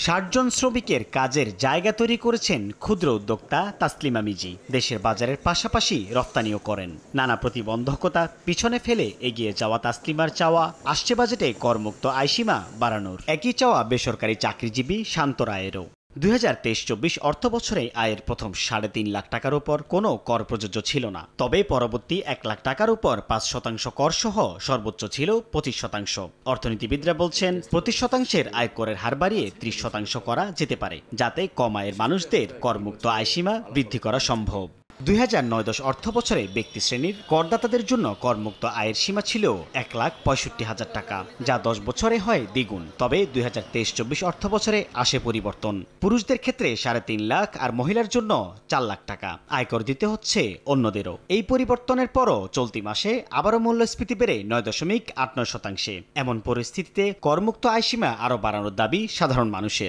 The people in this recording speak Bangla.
৬০ জন শ্রমিকের কাজের জায়গা তৈরি করেছেন ক্ষুদ্র উদ্যোক্তা তাসলিমা মিজি। দেশের বাজারের পাশাপাশি রপ্তানিও করেন। নানা প্রতিবন্ধকতা পিছনে ফেলে এগিয়ে যাওয়া তাসলিমার চাওয়া আসছে বাজেটে করমুক্ত আয়সীমা বাড়ানোর। একই চাওয়া বেসরকারি চাকরিজীবী শান্ত রায়েরও। ২০২৩-২৪ অর্থ বছরে আয়ের প্রথম ৩.৫ লাখ টাকার উপর কোনো কর প্রযোজ্য ছিল না। তবে পরবর্তী ১ লাখ টাকার উপর ৫% কর সহ সর্বোচ্চ ছিল ২৫%। অর্থনীতিবিদরা বলছেন ২৫%-এর আয়করের হার বাড়িয়ে ৩০% করা যেতে পারে, যাতে কম আয়ের মানুষদের করমুক্ত আয়সীমা বৃদ্ধি করা সম্ভব। ২০০৯-১০ অর্থ বছরে ব্যক্তি শ্রেণীর করদাতাদের জন্য করমুক্ত আয়ের সীমা ছিল ১,৬৫,০০০ টাকা, যা ১০ বছরে হয় দ্বিগুণ। তবে ২০২৩-২৪ অর্থ বছরে আসে পরিবর্তন। পুরুষদের ক্ষেত্রে ৩.৫ লাখ আর মহিলার জন্য ৪ লাখ টাকা আয়কর দিতে হচ্ছে অন্যদেরও। এই পরিবর্তনের পরও চলতি মাসে আবারও মূল্যস্ফীতি বেড়ে ৯.৮৯%। এমন পরিস্থিতিতে করমুক্ত আয়সীমা আরও বাড়ানোর দাবি সাধারণ মানুষের।